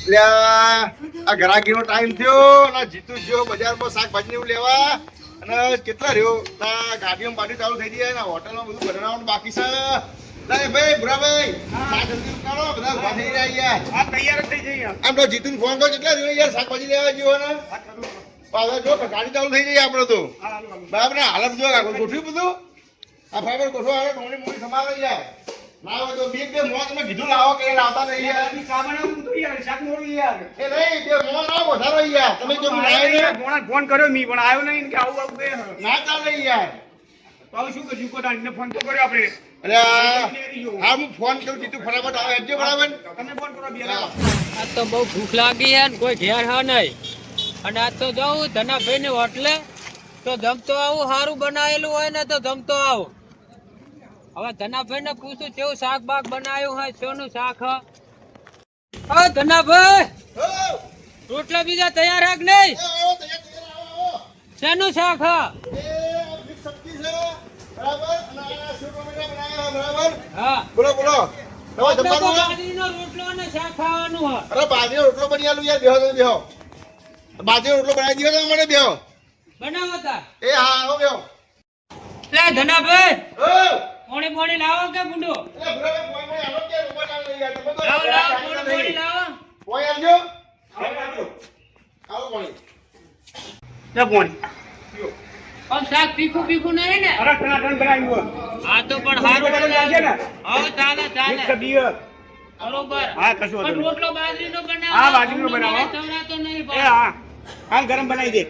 એટલે આ ઘરાકીનો ટાઈમ થયો અને જીતુ ગયો બજારમાં શાકભાજી એવું લેવા અને કેટલા રહ્યો ના ગાડીઓમાં પાણી ચાલુ થઈ જાય ને હોટલમાં બધું બનાવવાનું બાકી છે. ના ભાઈ ભુરાભાઈ શાક જલ્દી ઉતારો બધા ઉભા થઈ રહ્યા યાર. આ તૈયાર થઈ જઈએ આમ તો જીતુને ફોન કરો કેટલા રહ્યો યાર શાકભાજી લેવા જેવો ને હવે જો ગાડી ચાલુ થઈ જાય આપણે તો બરાબર ને હાલત જો ગોઠવ્યું બધું આ ફાઈબર ગોઠવો આવે ડોણી મોડી સમાવે યાર. ના હોય તો બે મોં તમે કીધું લાવો કે લાવતા નહીં યાર. શાક મોડું યાર એ નહીં બે મોં લાવો વધારો યાર. તમે જો ફોન કર્યો મી પણ આવ્યો નહીં કે આવું આવું બે ના ચાલે યાર. તો હવે શું કર્યું કોટાને ફોન તો કર્યો આપણે અરે હા હું ફોન કરું જીતું ફટાફટ આવે હજુ બરાબર તમે ફોન કરો બે આ તો બહુ ભૂખ લાગી છે ને કોઈ ઘેર હા નહીં અને આ તો જાઉં ધનાભાઈ ને હોટલે તો જમતો આવું સારું બનાવેલું હોય ને તો જમતો આવું. હવે ધનાભાઈ ને પૂછું કેવું શાક બાક બનાવ્યું હોય શેનું શાક હા ધનાભાઈ રોટલા બીજા તૈયાર રાખ નહીં શેનું શાક હા હા બોલો બોલો બાજરીનો રોટલો અને શાક ખાવાનું હા. અરે બાજરીનો રોટલો બની આલું યાર બેહો તમે બેહો બાજરીનો રોટલો બનાવી દીધો તમે મને બેહો બનાવો તાર એ હા આવો બેહો લે ધનાભાઈ ઓ પોણી પોણી લાવો કે ગુંડો એ બરાબર કોઈ મને આલો કે ઉપર ચાલ લઈ યાર તમે તો લાવો લાવો પોણી પોણી લાવો કોઈ આવજો આવો કોઈ લે ફોન પણ શાક તીખું બીખું નહીં ને અરે ટનાટન બનાવ્યું આ તો પણ સારું છે ને હા ચાલે ચાલે સબીય બરોબર હા કશું વાંધો પણ નહીં. રોટલો બાજરીનો બનાવો હા, બાજરીનો બનાવો. તવરાતો નહીં એ હા હાલ ગરમ બનાવી દે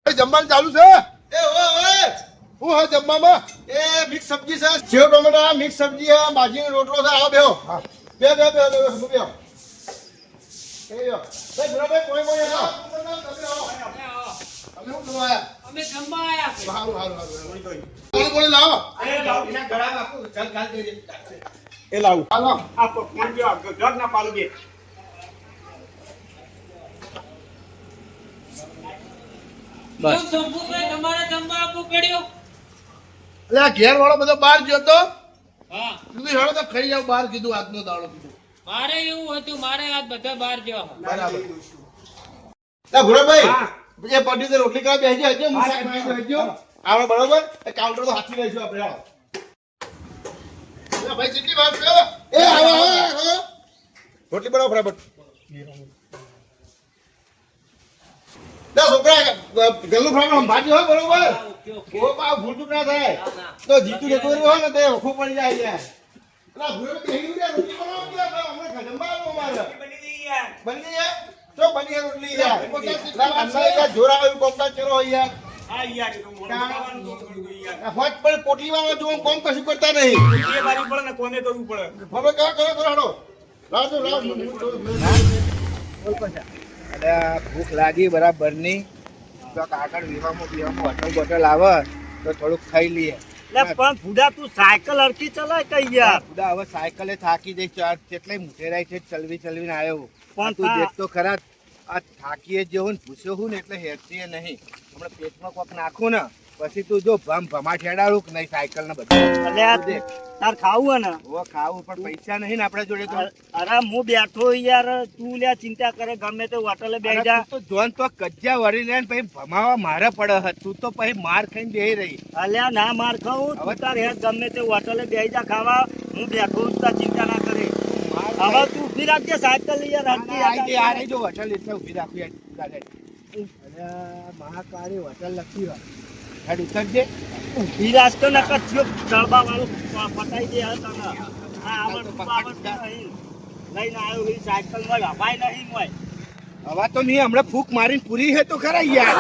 જમવાનું ચાલુ છે એ ઓય હું હા જમવામાં એ મિક્સ સબ્જી છે સેવ ટોમેટા મિક્સ સબ્જી છે બાજરીનો રોટલો છે આવો બેહો બે બે બે બે બેહો એ બરાબર કોઈ કોઈ આવો તમે શું કરવા આયા અમે જમવા આયા છે હારું હારું હારું કોણ કોણ લાવો એ લાવું હાલો આ ફોન જો ઘર ના પાલું દે બસ સંપુભાઈ તમારે જમવા આપવું પડ્યું એટલે આ ઘેર વાળો બધો બહાર ગયો તો હા કીધું હેડો તો ખાઈ જાવ બહાર કીધું આજનો દાડો કીધું મારે એવું હતું મારે આજ બધા બહાર જવા બરાબર એ ભુરાભાઈ હા. એ પડી તો રોટલી કરવા બેસી હજો હું શાક બનાવી હજો આપણે બરોબર એ કાઉન્ટર તો હાથી લઈશું આપણે આવો એ ભાઈ કેટલી વાર છે એ આવો આવો રોટલી બનાવો ફટાફટ દસ છોકરા ગલ્લું ફટાફટ ભાજી હોય બરોબર ઓ બા ભૂલચૂક ના થાય તો જીતુ જતો રહ્યો હોય ને તો વખો પડી જાય યાર એટલે ભુરાભાઈ કહી દીધું રોટલી બનાવો કે હમણાં જમવા આવો મારે બની ગઈ યાર બની જાય તો બની રોટલી યાર યાર જોરા એવું કોમકાજ કરો યાર હા યાર એ તો મોડું ખાવાનું તો થોડું યાર આ ફટ પર પોટલી વાળા જો કોમ કશું કરતા નહીં એ બારી પડે ને કોને કરવું પડે હવે કરો કરો કરો હાડો લાવ તો લાવ અરે ભૂખ લાગી બરાબર ની તો આગળ વિવામાં હોટલ બોટલ આવે તો થોડુંક ખાઈ લઈએ પણ ભૂડા તું સાયકલ હરકી ચલાય કઈ યાર ખુદા હવે સાયકલે થાકી જઈ કેટલાય મુઠેરાય છે ચલવી ચલવીને આવ્યો પણ તું દેખ તો ખરા આ થાકીએ જેવું ને ભૂસ્યો હું ને એટલે હેરતીએ નહીં હમણાં પેટમાં કોક નાખું ને પછી તું જો ભમા ઠેડાડું કે નહીં સાયકલ ને બધું દેખ તાર ખાવું ને હવે ખાવું પણ પૈસા નહીં ને આપણા જોડે તો અરે હું બેઠો યાર તું લ્યા ચિંતા કરે ગમે તે હોટલે બેસી જા તું તો જોન તો કજ્જા વળી લે ને પછી ભમાવા મારે પડે તું તો પછી માર ખાઈને બેહી રહી અલ્યા ના માર ખાવું હવે તાર હેડ ગમે તે હોટલે બેસી જા ખાવા હું બેઠો છું તાર ચિંતા ના કરે હવે તું ઉભી રાખજે સાયકલ યાર હરકી આ રહી જો હોટલ એટલે ઉભી રાખવી અરે મહાકાળી હોટલ લખી હોય હેડ ઉતરજે ઉભી રાખતો ને કચ્યો દળબા વાળું પટાઈ દે હા તને હા આવડ નહીં લઈને આવ્યો એ સાયકલ માં હવાય નહીં હોય હવા તો નહીં હમણાં ફૂક મારીને પૂરી હે તો ખરા યાર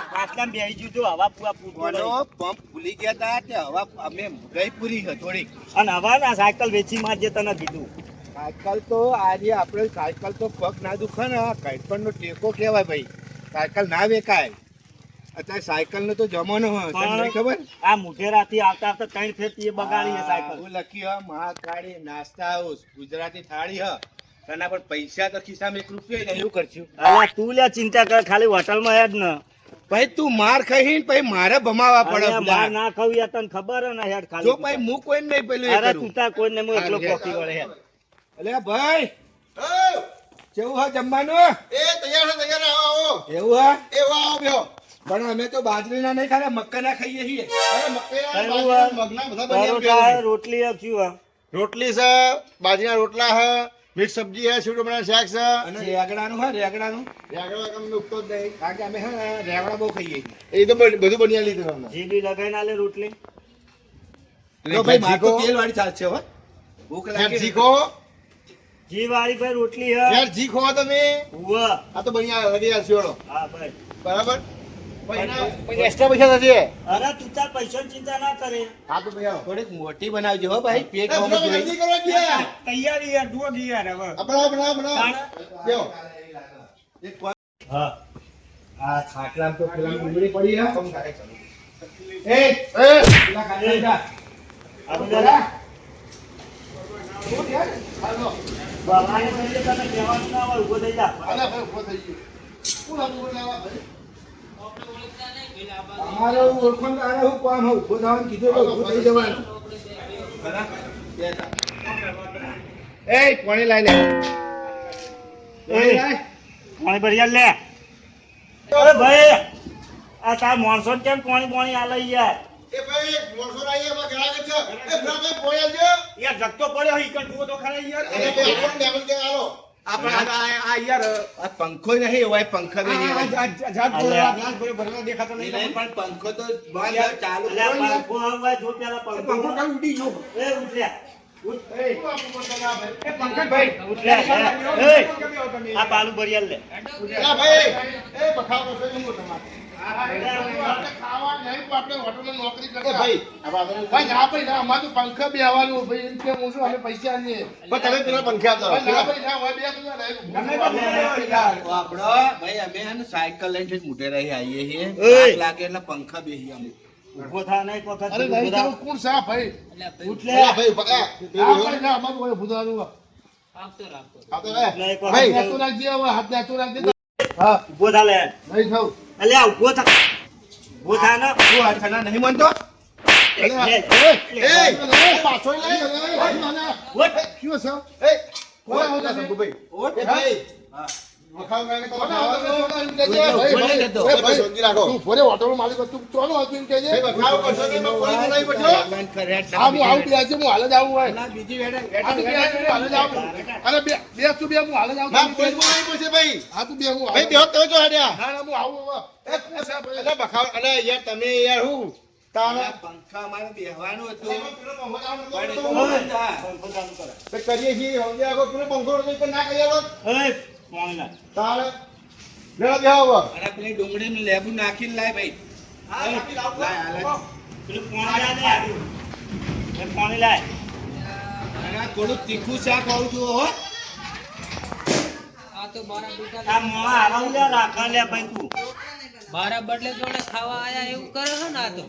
પાછલા બેસી જજો હવા પૂરા પૂરતો પંપ ભૂલી ગયા તા તે હવા અમે ગઈ પૂરી હે થોડીક અને હવા ના સાયકલ વેચી મારજે તને કીધું સાયકલ તો આજે આપણે સાયકલ તો પગ ના દુખે ને કઈ પણ નો ટેકો કહેવાય ભાઈ સાયકલ ના વેકાય અત્યારે સાયકલ નો તો જમાનો હોય તમને પણ નહીં ખબર આ મુઢેરાથી આવતા આવતા ત્રણ ફેરથી એ બગાડી છે સાયકલ. હું લખી હ મહાકાળી નાસ્તા હાઉસ ગુજરાતી થાળી હ તના પણ પૈસા તો ખિસ્સામાં 1 રૂપિયો નહીં એવું કરશું અલા તું લે ચિંતા કર ખાલી હોટલમાં હેડ ને. ભાઈ તું માર ખાઈ પછી મારે ભમાવા પડે અરે બુડા. માર ના ખાવું યાર તને ખબર હે ને હેડ ખાલી. જો ભાઈ હું કોઈને નહીં પેલું એ અરે કરું તું તાર કોઈને હું એકલો હારું, કોફી વળે હેડ. અલે ભાઈ ઓ, કેવું હ જમવાનું એ તૈયાર છે, તૈયાર છે, આવો એવું હ એ આવો બેહો. પણ અમે તો બાજરીના નહીં ખાતા મક્કાના ખાઈએ છીએ અરે મકાઈના, કયું બાજરીના, આ? મગના બધા બની પરોઠા હે, ગયા. રોટલી હે, શું હે? રોટલી છે, બાજરીના રોટલા છે, મિક્સ સબ્જી છે, સેવ ટમેટાનું શાક છે. અને રેગડાનું હ રેગડાનું આગળ કમ ઉગતો જ નહીં. કારણ કે અમે હે ને રેગડા બહુ ખાઈએ છીએ એ તો બધું બની લીધું તમને. જીબી લગાઈને આલે રોટલી. તો ભાઈ મારે તો જીકો. તેલ વાળી ચાલશે હો ભૂખ યાર લાગી જીખો, જી વાળી ભાઈ રોટલી હે. યાર જીખો તમે. ઉવ્વ. આ તો બની આવે લગી આવશે ઓળો. હા ભાઈ. બરાબર પછી એક્સ્ટ્રા પૈસા થશે. અરે તું તાર પૈસાની ચિંતા ના કરે. હા તો ભાઈ આવો. થોડીક મોટી બનાવજો હો ભાઈ પેટ એ હોવું બનાવો, જોઈએ. જલ્દી કરો ગયા. તૈયારી યાર જુઓ જી યાર હવે. આ બનાવો, બનાવો. બેહો. એક કોણ- હા. આ ખાટલામાં તો પેલા ડુંગળી પડી હે કમ ખાય ચાલો. એ એ પેલા ખાટલા જા. આ બધા શું યાર? હાલો. બાબાને કહીએ તને કહેવાનું ના હોય, ઊભો થઈ જા. આના ભાઈ ઉભો થઈ ગયો. શું હતું બોલાવા ભાઈ? અમારે ઓળખાણ આને હું કામ હું ઉભો થવાનું કીધું તો ઉભું થઈ જવાનું બરાબર? બે જા. એ પાણી લાઈ લે પાણી લાય. પાણી ભરી આલ લે. અરે ભાઈ આ તાર માણસો કેમ પાણી આલે યાર. એ ભાઈ મોરસો રાઈ એમાં ગ્રાહક છે. એ ભરાભાઈ પોઈ આલજો. યાર જગતો પડ્યો ઈ કણ જુઓ તો ખરા યાર. અરે ભાઈ આપણને ડેમેજ કે આલો. આ પંખો નહીં એવાય પંખા બી નહીં એવાય. નહીં, પણ પંખો તો બંધ ચાલુ અલ્યા કરો ને. પંખો હવે જો પેલા પંખો ઉડી જો એ ઉઠ્યા ભાઈ ઉઠ્યા એ આ બાલુ ભરી આલ લે. એલા ભાઈ એ બખાવ કરશો નહીં મોટા માં. આપણે ખાવા નહીં તો આપણે હોટલમાં નોકરી કરતા. એ ભાઈ ભાઈ ના ભાઈ ના અમારે તો પંખા બી આવવાનું ભાઈ એમ કે હું શું અમે પૈસા આલીએ પણ તમે પેલા પંખે આપતા ભાઈ ના રહો. ભાઈ ના હોય બે તો આપણો ભાઈ અમે હે ને સાયકલ લઈને ઠેઠ મોઢેરાથી આવીએ છીએ ઓય. થાક લાગે એટલે પંખા બેસી અમે ઉભો થા નહીં વખત અરે નહીં તો કોણ સા ભાઈ ઉઠ એલા લે. ભાઈ ના ભાઈ ના અમારું હોય ભૂતાનું આપતો રે. એટલે એક ભાઈ. વખત હાથ રાખજે હવે હાથ નાચો રાખજે હા ઉભો થા લે. નહીં થવું અલ્યા ઉભો થા. ઉભો થા ને. તું આ થના નહીં માનતો લે, લે. એ પાછો લઈ. ઉઠ. શું છે એ કોણ આવતા છે ભાઈ? ઓટ. એ ભાઈ હા. બખાવ કરે તો કોણ બખાવ. આવતા છે? એમ કહેજે. બોલો, ભાઈ, બોલો ભાઈ. લેતો. એ ભાઈ શાંતિ રાખો. તું ભલે હોટલનો માલિક હતો, તું ચોનો હતો એમ કહેજે. ભાઈ બખાવ કરશો નહીં, એમાં કોઈ નહીં પડશો. હા હું આવું બે છે હું હાલ જ આવું હોય ના, બીજી વેડે હા તું બે હું હાલ જ આવું અરે બે તું બે હું હાલ જ આવું ના કોઈ નહીં પડશે ભાઈ. હા તું બે હું ભાઈ આવું બેહો તમે જો હેડ્યા. ના ના હું આવું હવે એ કોણ છે ભાઈ? અરે બખાવ અરે યાર તમે યાર હું તારા પંખા અમારે બેહવાનું હતું પેલો પંખો ચાલુ પણ એ નતો તો કરતો. બંધ હતા. પંખો ચાલુ કરો. તો કરીએ છીએ સમજે આગો પેલો પંખો નતો તો ના કરીએ આગો. એ પાણી લાવ. તારે લેવા બેહો હવે. અને પેલી ડુંગળીનું લેબુ નાખીને લાય ભાઈ લાય, હાલે. પેલું પાણી લાવ લે. એ પાણી લાય. અને આ થોડું તીખું શાક હોવું જોઈએ હો આ તો મારા બેટા આ મોણા આરામ લે રાખા લે ભાઈ તું. મારા બદલે જોડે ખાવા આયા એવું કરે છે ને આ તો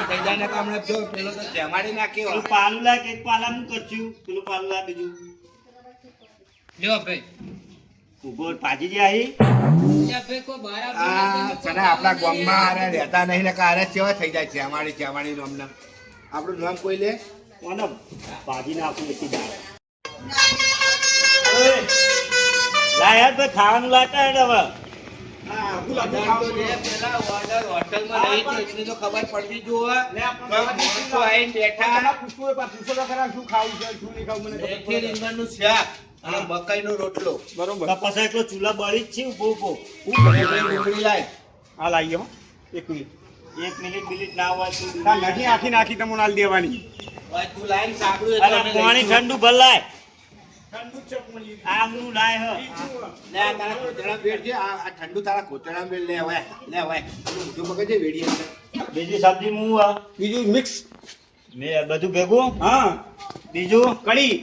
થઈ જાય ને કામ જો પેલો તો જમાડી નાખ્યો પેલું પાલું લાય કે પાલાનું કરશું પેલું પાલું લાય બીજું લ્યો ભાઈ ઉભો પાજી જાય અહીં. ત્યાં ભાઈ કોઈ મારા આ બદલે તને આપણા ગામમાં આરે રહેતા નહીં ને કારે કેવા થઈ જાય જમાડી નામના આપણું નામ કોઈ લે કોને ભાજી નાખું એટલી દાળ. ઓય, લાય યાર ભાઈ ખાવાનું લાતા હેડ હવે. બધા તો જે પેલા order હોટલમાં રહી તો એટલી તો ખબર પડવી જોઈએ માણસો આવીને બેઠા મેથી રીંગણનું શાક અને મકાઈનો રોટલો તો પછી એટલો ચૂલા બળી જ છે ઉભો ઉભો. ડુંગળી લાય આ લાવીએ હો. 1 મિનિટ. 1 મિનિટ બિલિટ ના હોય તો નાખી તમને આલ દેવાની. હવે તું લાઈન સાંભળ્યું અરે પાણી ઠંડુ ભલાય. આ હું લાય હ. લે આ તારા કોતરા બેડ છે આ ઠંડુ તારા કોતરા બેડ લે હવે બધું મગજે વેડી અંદર બીજી સબ્જી હું આ બીજું મિક્સ. મે બધું ભેગું. હા. બીજું કઢી.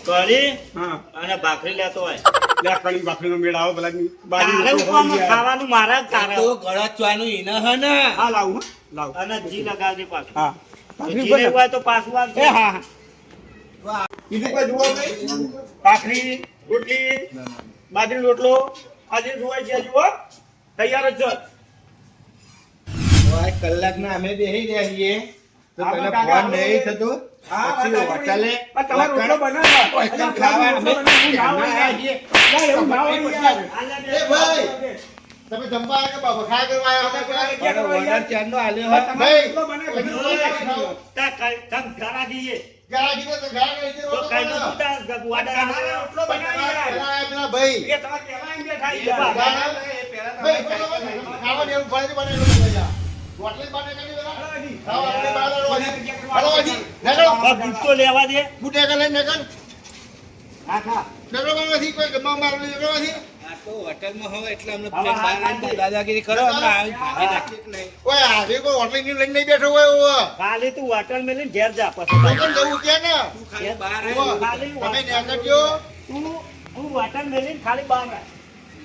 કઢી. હા. અને ભાખરી લેતો હોય. લે કણી બાકરીનો મેળ આવો ભલા તારે ઉપરમાં ખાવાનું મારા જ તારે. તો ગળા ચવાનું ઈને હે ને હા લાવું લાવું અને જી લગાવજે પાછું. હા જી નહીં હોય તો પાછું આપજે. એ હા બીજું કોઈ જુઓ ભાઈ ભાખરી રોટલી બાજરીનો રોટલો આજે જુઓ છે જુઓ તૈયાર જ છે ભાઈ કલાકના અમે બેહી રહ્યા છીએ તો હા, તને કાકા, ફોન નહીં થતો હા, પછી કાકા, હોટલે તમારો રોટલો બનાવો. એકદમ ખાવા અમે ક્યારના આયા છીએ. ના, એવું ના હોય યાર. એ ભાઈ તમે જમવા આવ્યા કે બફા કરવા આવ્યા મારો order ચારનો આલ્યો હે. તમારો રોટલો બને બધું બધું હોય. ખાઓ. તાર તમ ઘરા જઈએ. ગાળા કીધો તો ગાળા કઈ તો કઈ નું તું તાર વાડા તમારો રોટલો બનાવી યાર. પેલા ભાઈ એ તમારે પહેલા એમ બેઠા એ યાર. બાબા. ભાઈ ખાવાની એવું ફરજ બને રોટલી બને કરી દેવા ખાવા આપણે બહાર રોજી હાલો હજી નગર દૂધ તો લેવા દે. બુટે કે લઈને નગર હા ખા. નગર નથી કોઈ ગમવા મારું નગર નથી આ તો હોટલમાં હોય એટલે અમને હા, પ્લેન હા, બહાર આવીને હા. દાદાગીરી કરો અમને આવી ભાગી નાખીએ કે નહીં. ઓય આજે કોઈ હોટલ ની લઈને નહીં બેઠો હોય ઓય ખાલી તું હોટલ મેલીને ઘેર જા પછી. કેમ જવું કે ને તું ખાલી બહાર ઓય, આવ. ખાલી તમે નેકળજો તું હોટલ મેલીને ખાલી બહાર આવ.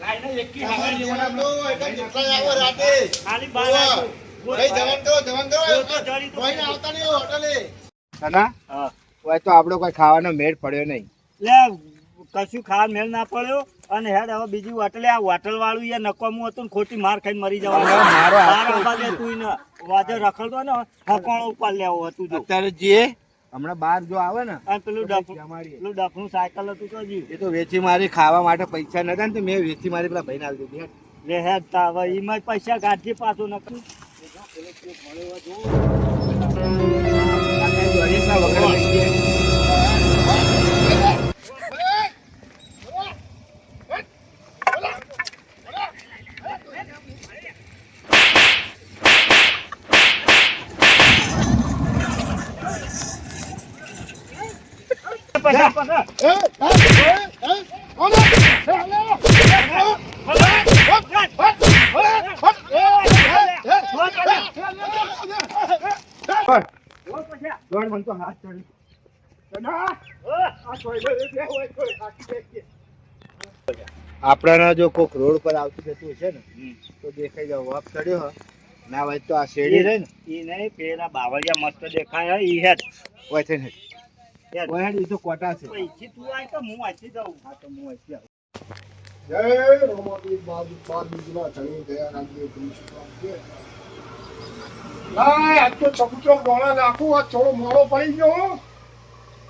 લાઈને એકી તમારે હવા જેવડા લેવાના. તો એટલે જેટલા આવો રાતે ખાલી બહાર ઓય, આવ. ભાઈ જવાન કરો જો તો જડી તો કોઈને આવતા નહીં હોટલે સના હા. હોય તો આપણો કોઈ ખાવાનો મેળ પડ્યો નહીં. લે કશું ખાવા મેળ ના પડ્યો અને હેડ હવે બીજી હોટલે આ હોટલ વાળું યાર નકામું હતું ને ખોટી માર ખાઈને મરી જવાનું. હવે મારો હાથ બાર આવવા દે તું ને વાજે રખડતો ને હકોણો ઉપર લેવો હતું જો. અત્યારે જે હમણાં બહાર જો આવે ને અને પેલું તો ડફનું જમાડીએ. પેલું ડફનું સાયકલ હતું તો જીવ. એ તો વેચી મારી ખાવા માટે પૈસા નતા ને તો મેં વેચી મારી પેલા ભાઈને આલી દીધી. લે હેડ તા હવે ઈમાં જ પૈસા કાઢજે પાછું નકરું. કાકા જોડેના વગર લઈ ગયા. પૈસા પકડ. જોડ મને તો હાથ ચડી. આપણાના જો કોક રોડ પર આવતું જતું હશે ને તો દેખાઈ જાવ વાપ ચડ્યો હોય ના હોય તો આ શેરડી રહે ને ઈ નહીં પેલા બાવળિયા મસ્ત દેખાય હે, ઈ હેડ. હોય છે ને હેડ. હોય ઈ તો કોટા છે. પૈસી તું આય તો હું વાંચી દઉં. હા તો હું અહીંથી આવું. જય રોમાપીર બાબુ બીજના ધણી દયા રાખજે લાય આજ તો ચકુચો દોડા નાખું આ થોડો મોડો પડી ગયો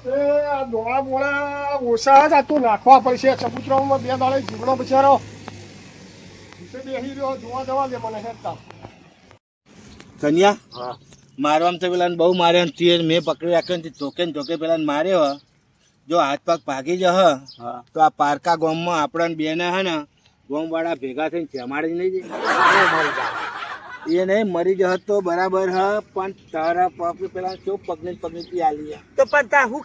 એ આ દોડા મોડા ઓછા જ આ તો નાખવા પડશે ચકુચરામાં 2 દાડે જીવડો બચારો બેસી રહ્યો જોવા જવા દે મને હેઠતા કન્યા હા. મારવામાં તો પેલા બહુ માર્યો ને તીર મેં પકડી રાખ્યો ને ધોકે ને ધોકે પેલા માર્યો હે. જો હાથ પગ ભાગી જહ હા. તો આ પારકા ગામમાં આપણા બેને હે ને ગામવાળા ભેગા થઈને જમાડી નહીં જાય એ નહીં મરી જહ તો બરાબર હ પણ તારા પગ પેલા ચો પગને પી આલી તો પણ તા હું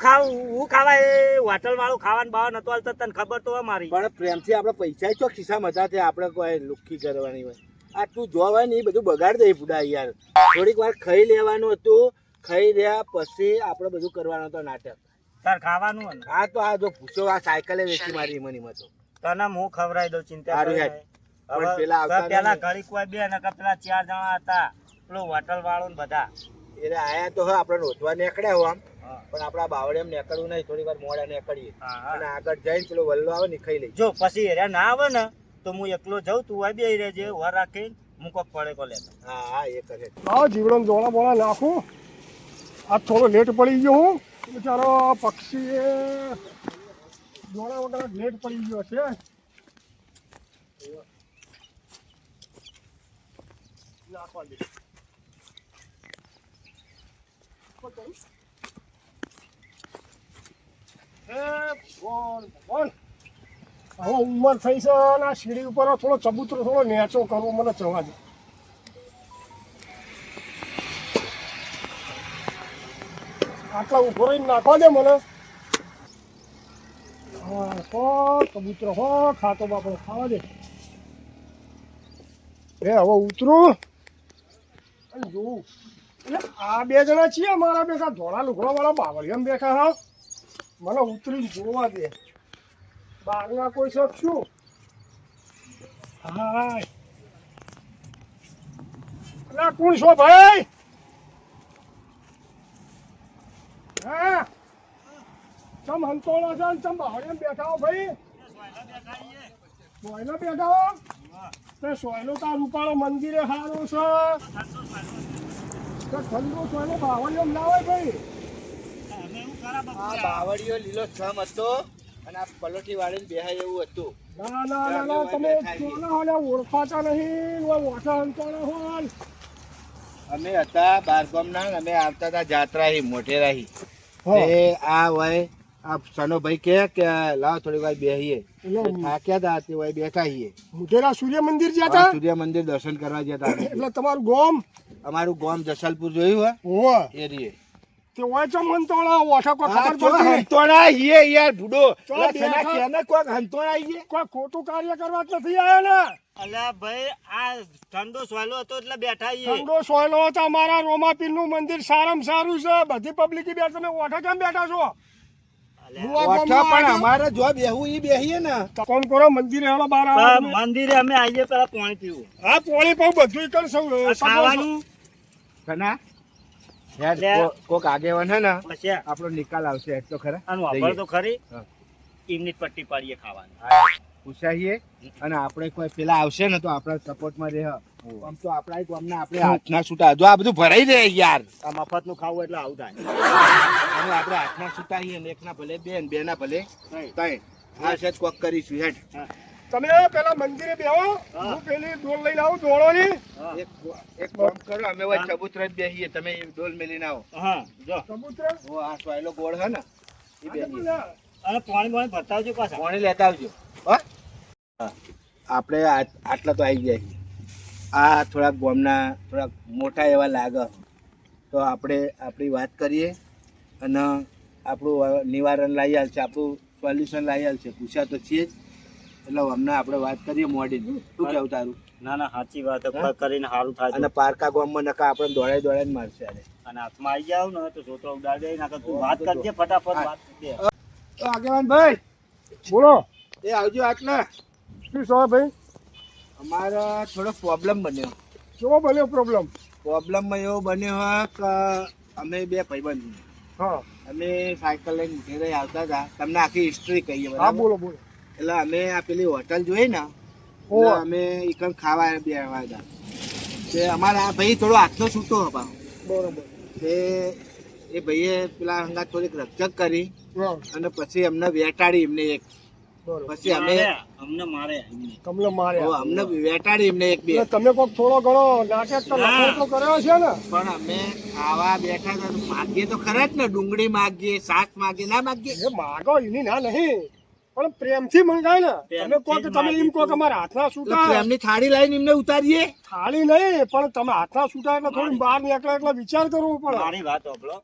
ખાવા એ હોટલ વાળું ખાવાનું ભાવ નતો હાલતો તને ખબર તો હોય મારી. પણ પ્રેમથી આપણે પૈસા ચો ખિસ્સામાં હતા તે આપણે કોઈ લુખ્ખી કરવાની હોય આ તું જો હોય ને એ બધું બગાડ દે બુડા યાર થોડીક વાર ખાઈ લેવાનું હતું ખાઈ રહ્યા પછી આપણે બધું કરવાનું હતું નાટક તાર ખાવાનું હોય ને. આ તો આ જો પૂછો આ સાયકલે વેચી મારી મનીમાં તો તને હું ખવડાવી દઉં ચિંતા સારું કરે હેડ. નહીં. પણ હવે પેલા આવતા પેલા નહીં. ઘડીક કોઈ બે ને પેલા 4 જણા હતા પેલું હોટલ વાળું ને બધા. એટલે આયા તો હા આપણે રોધવા નીકળ્યા હો આમ હા. પણ આપણા બાવળે એમ નીકળવું નહીં થોડી વાર મોડા નીકળીએ હા, હા. અને આગળ જઈને પેલો વલ્લો આવે ને ખાઈ લઈ જો પછી એરા ના આવે ને તો હું એકલો જાઉં તું આ બે રહેજે વર રાખીને હું કોક પડે કો લેતો. હા હા એ કરે લાવો જીવડો દોડા બોડા નાખું આ થોડો લેટ પડી ગયો હું બિચારો પક્ષી દોડા વગર લેટ પડી ગયો છે નાખવા દે ભગવાન હવે ઉંમર થઈ છે અને આ સીડી ઉપર થોડો ચબૂતરો થોડો નેચો કરવો મને ચવા દે આટલા ઉભો રહીને નાખવા દે મને હા હો કબૂતરો હો ખાતો બાપડો ખાવા દે હવે ઉતરું અને જોઉં એટલે આ 2 જણા છીએ મારા બેઠા ધોળા લુગડા વાળા બાવળિયામાં બેઠા હા મને ઉતરીને જોવા દે બહારના કોઈ શોખ શું હાય અલા કોણ છો ભાઈ હા ચમ હંતોળો છે ને ચમ બહાર બેઠા હો ભાઈ સોયલો બેઠા હો તે સોયલો તાર રૂપાળો મંદિરે હારો છે તો ઠંડો સોયલો બાવળીઓ ના હોય ભાઈ આ બાવળીયો લીલો છમ હતો અને આ પલોઠી વાળીને બેહાય એવું હતું. ના ના ના ના તમે કોના હોને ઓળખાતા નહીં ઓછા હંતોળો હોલ અમે હતા બારગામના ને અમે આવતા હતા જાત્રાહી મોઢેરાહી. હા. એ આ હોય આ સનોભાઈ કે લાવ થોડી વાર બેહીએ. એટલે થાક્યા હતા તે હોય બેઠા છીએ. મુઢેરા સૂર્ય મંદિર ગયા આ હતા સૂર્ય મંદિર દર્શન કરવા ગયા હતા. એટલે તમારું ગોમ અમારું ગામ જસલપુર જોયું હોવા હે એ રીએ. તે હોય ચમ હંતોળો ઓછા કોઈ ખબર પડતી હંતોણા હીએ યાર ભૂડો. ચો અલા બેઠા. સના કેને કોક હંતોણા હીએ. કોઈ ખોટું કાર્ય કરવા જ નથી આવ્યા ને અલ્યા ભાઈ આ ઠંડો સોયલો હતો એટલે બેઠા છીએ ઠંડો સોયલો હતો અમારા રોમાપીર નું મંદિર સારામાં સારું છે બધી પબ્લિક બેઠ તમે ઓઠા કેમ બેઠા છો અલ્યા, હું આ ઓઠા ગામમાં પણ આવ્યો. અમારે જો બેહવું ઈ બેહીએ ને. તો કોમ કરો મંદિરે હેળો બહાર આવો પણ તમે. મંદિરે અમે આવીએ પેલા પાણી પીવું હા પોણી પાઉં બધું કર સૌ આ ખાવાનું સના યાર લે. કોક આગેવાન હે ને પછી આપણો નિકાલ આવશે એટલો ખરા. આનું વાપર તો ખરી હા. એમની જ પટ્ટી પાડીએ ખાવાની પૂછાઈએ અને આપણે કોઈ પેલા આવશે ને તો આપણા સપોર્ટમાં રહે. આમ તો આપણા ગામના આપણે હાથના છૂટા જો આ બધું ભરાઈ દે યાર. આ મફતનું ખાવું એટલે આવું થાય અને આપણે હાથના છૂટાઈએ ને એકના ભલે બે ને બેના ભલે નહીં. ત્રણ. આ છે કોક કરીશું હેડ. તમે પેલા મંદિરે બેહો હું પેલી ડોલ લઈને આવું દોડોની એક કામ કરો અમે હોય ચબૂતરે જ બેહીએ તમે ડોલ મેલીને આવો. હા જો કબૂતર ઓ આ સોયલો ગોળ હે ને એ બેહીએ. અને પાણી ભરતાવજો પાછા પાણી લેતા આવજો હો. આપણે આટલા તો આવી જાય. આ થોડાક ગામના થોડાક મોટા એવા લાગે તો આપણે આપણી વાત કરીએ અને આપણું નિવારણ લાવી આવશે, આપણું સોલ્યુશન લાવી આવશે. પૂછ્યા તો છીએ જ એટલે અમને આપણે વાત કરીએ મોડી. શું કેવું તારું? ના ના સાચી વાત છે. કરીને સારું થાય અને પારકા ગામમાં નકા આપણે દોડાઈ દોડાઈને મારશે. અરે અને હાથમાં આવી જાવ ને તો છોકરો ઉડાડી દે નાખે તું વાત કરજે ફટાફટ વાત કરજે તો આગેવાન ભાઈ બોલો એ આવજો આટલા. શું છો ભાઈ અમારો થોડો પ્રોબ્લેમ બન્યો. કેવો બન્યો પ્રોબ્લેમ પ્રોબ્લેમમાં એવો બન્યો હોય કે અમે બે ભાઈબંધ હા અમે સાયકલ લઈને ઘરે આવતા હતા. તમને આખી હિસ્ટ્રી કહીએ હા બરાબર. બોલો બોલો એટલે અમે આ પેલી હોટલ જોઈ ને ઓહ. એટલે અમે એકમ ખાવા બેવા હતા. તે અમારા આ ભાઈ થોડો હાથનો છૂટો હતો. બરોબર તે એ ભાઈએ પેલા હંગાત થોડીક રકઝક કરી હા અને પછી અમને વેટાડી એમને એક. બરોબર પછી અમે અમને મારે એમને. તમને મારે અમને વેટાડી એમને એક બે. એટલે તમે કોઈક થોડો ઘણો નાટક તો ના. લખાણ તો કર્યો છે ને પણ અમે ખાવા બેઠા હતા તો માગીએ તો ખરા જ ને. ડુંગળી માગીએ, શાક માગીએ, ના માગીએ. એ માગો એની ના નહીં પણ પ્રેમથી મંગાય ને તમે કહો કે તમે એમ કહો કે અમારા હાથના એટલે છૂટા પ્રેમની થાળી લાવીને એમને ઉતારીએ. થાળી નહીં પણ તમે હાથના છૂટા એટલે થોડું બહાર નીકળે એટલે વિચાર કરવો પડે મારી વાત સાંભળો.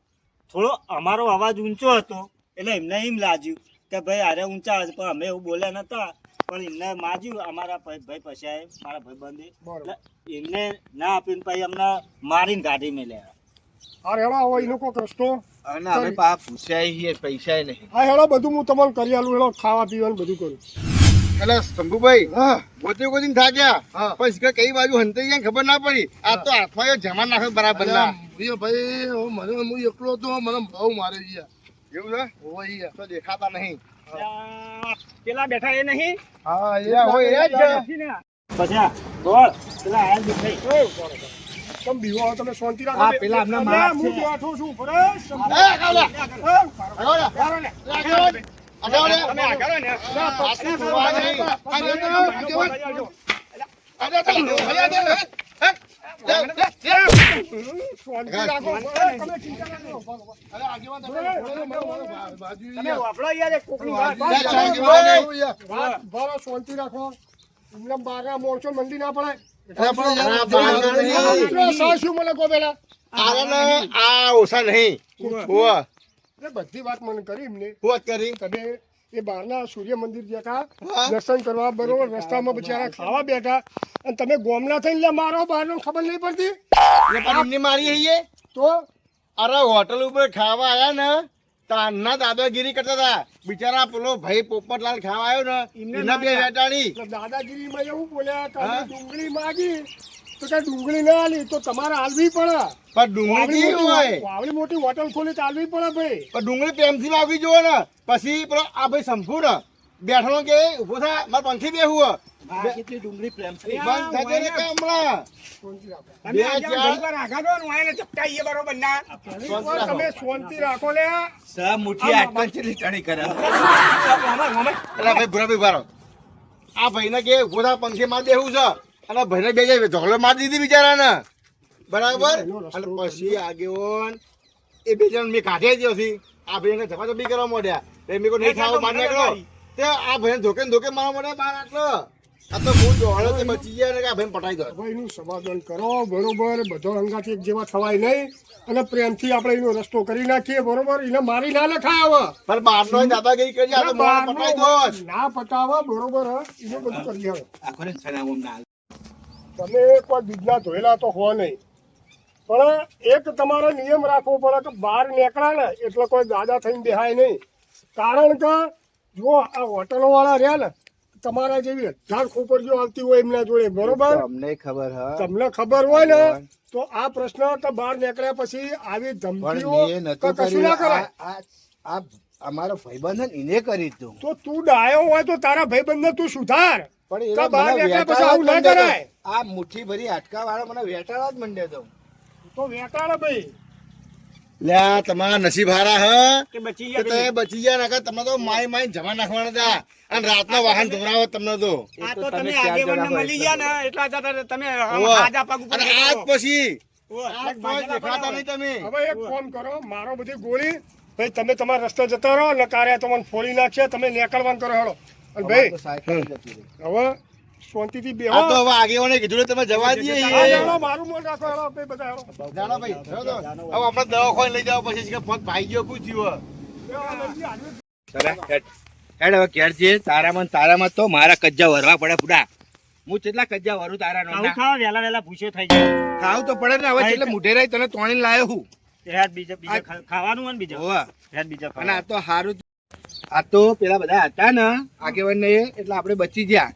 થોડો અમારો અવાજ ઊંચો હતો એટલે એમને એમ લાગ્યું કે ભાઈ અરે ઊંચા હશે પણ અમે એવું બોલ્યા નતા. પણ એમને માજ્યું અમારા ભાઈ પછી મારા ભાઈ બરોબર. બંધ એમને ના આપીને પછી અમને મારીને ગાડી મેલ્યા. હા હેડો આવો એનો કોઈક રસ્તો અને અમે પા પૂછ્યા છીએ પૈસા નહીં. હા હેડો બધું હું તમને કરી આલું હેડો ખાવા પીવાનું બધું કરું એટલે શંભુભાઈ હા ગોતી ગોતીને થાક્યા હા. પછી કઈ બાજુ હંતાઈ ગયા ખબર ના પડી. આ તો હાથમાં જમા નાખે બરાબર ના ભાઈ હું એકલો તો મને બહુ મારે એવું છે તો દેખાતા નહીં. પેલા બેઠા એ નહીં હા હોય એ જ છે. પછી આ ગોળ પેલા આયા દેખાય. તમે બીવો તમે શાંતિ રાખો હા, પેલા અમને મારા હું છે. બેઠો છું ફરેશ. એ કાવલા તમે આગળ ને. હાથની જોવા નહીં. અરે તો શાંતિ રાખો ફરેશ, તમે ચિંતા ના કરો. તમે વાપરો યાર એક કોકની વાત. બરો શાંતિ રાખો એમને બારા મોરચો મંદી ના પડે શું મને કહો પેલા આ ઓછા નહીં. હોવા એ બધી વાત મને કરી એમને હોત કરી. તમે એ બહારના સૂર્ય મંદિર જતા હા. દર્શન કરવા બરોબર રસ્તામાં બિચારા ખાવા બેઠા અને તમે ગોમના થઈને લે મારો બહારનો ખબર નહીં પડતી એટલે પણ એમની મારી હઈએ તો અરે હોટલ ઉપર ખાવા આયા ને તારના દાદાગીરી કરતા હતા બિચારા પેલો ભાઈ પોપટલાલ ખાવા આવ્યો ને એના બે વેટાણી એટલે દાદાગીરીમાં એવું બોલ્યા કે અમે ડુંગળી માગી તો કે ડુંગળી ના આલી તો તમારે આલવી પડે. પણ ડુંગળી કેવી હોય આવડી મોટી હોટલ ખોલી તો આલવી પડે ભાઈ. પણ ડુંગળી પ્રેમથી લાવવી જોઈએ ને પછી પેલો આ ભાઈ શંભુ ને બેઠો કે ઉભો થા મારે પંખી બેહવું કેટલી ડુંગળી પ્રેમથી બંધ થશે ને કે હમણાં બે ચાર તમે શાંતિ રાખો લે. સા મુઠ્ઠી આટલા ચેટલી ચણી કરે એટલે ભાઈ ભૂરાભાઈ ભારો આ ભાઈને કે ઉભો થા પંખી માં બેહવું છે અને ભાઈને બે જાય ઢોલો મારી દીધી બિચારાને બરાબર. અને પછી આગેવાન એ બે જણ મેં કાઢ્યા જ નથી આ ભાઈને ધપાધપી કરવા માંડ્યા એટલે મેં કોઈ નહીં ખાવા બહાર નીકળો તે આ ભાઈને ધોકે ને ધોકે મારવા માંડ્યા બહાર આટલો આ તો હું દોડો તે બચી ગયા ને કે આ ભાઈને પટાઈ દો. હવે એનું સમાધાન કરો બરોબર. બધો અંગાથી એક જેવા થવાય નહીં અને પ્રેમથી આપણે એનો રસ્તો કરી નાખીએ બરોબર. એને મારી ના લખાય હવે પણ બહારનો દાદાગીરી કરી આ તો મોઢા પટાઈ દો જ. ના પટાવે બરોબર. એને બધું કરીએ હવે. આખો ને સલામ ના તમે કોઈ બીજના ધોયેલા તો હો નહીં પણ એક તમારે નિયમ રાખવો પડે કે બહાર નીકળ્યા ને એટલે કોઈ દાદા થઈને બેહાય નહીં. કારણ કે જો આ હોટલો વાળા રહ્યા ને તમારા જેવી 1000 ખોપરીઓ આવતી હોય એમના જોડે બરોબર. અમને ખબર હ તમને ખબર હોય ને તો આ પ્રશ્ન કે બહાર નીકળ્યા પછી આવી ધમકીઓ કે કશું ના કરાય. આ અમારો ભાઈબંધ ને એને કરી તું તો તું ડાયો હોય તો તારા ભાઈબંધને તું સુધાર. પણ તો બહાર નીકળ્યા પછી આવું ના કરાય. આ મુઠ્ઠી ભરી આટકા વાળો મને વેટાળવા જ મંડ્યો તો તો વેટાડે ભાઈ. લ્યા તમારા નસીબ હારા હ કે બચી કે તમે બચી ગયા નકર તમે તો માય માય જમા નાખવાના હતા અને રાતના વાહન ધોરાવો તમને તો આ તો તમે આગેવાનને મળી ગયા ને એટલા જતા તમે ઓવા. આજા પગ ઉપર અને આજ પછી ઓવા. આજ પછી દેખાતા નહીં તમે હવે એક ફોન કરો મારો બધી ગોળી ભાઈ તમે તમારા રસ્તે જતા રહો ને કાર્ય તમને ફોડી નાખશે તમે નીકળવાનું કરો હેડો. અને ભાઈ હવે શાંતિથી બેહો. આ તો હવે આગેવાને કીધું તમે જવા દઈએ આ જાણો, મારું મોઢ રાખો હેડો ભાઈ બધા હેડો. જાણો ભાઈ હેડો તો. હવે આપણે દવાખાને લઈ જાવ પછી કે પગ ભાઈ ગયો પૂછ્યું હેડ હવે ઘેર છે તારામાં તો મારા કજ્જા વરવા પડે પૂરા. હું કેટલા કજ્જા વરું તારા આવું નોના ખાવા વેલા વેલા ભૂસ્યો થઈ જાય ખાવું તો પડે ને હવે એટલે મુઢે રહી તને તોણીને લાયો હું હેડ બીજા બીજા ખાવાનું હોય ને બીજા હોવા. હેડ બીજા અને આ ખાવાનું. તો હારું આ તો પેલા બધા હતા ને આગેવાન ને એટલે આપણે બચી ગયા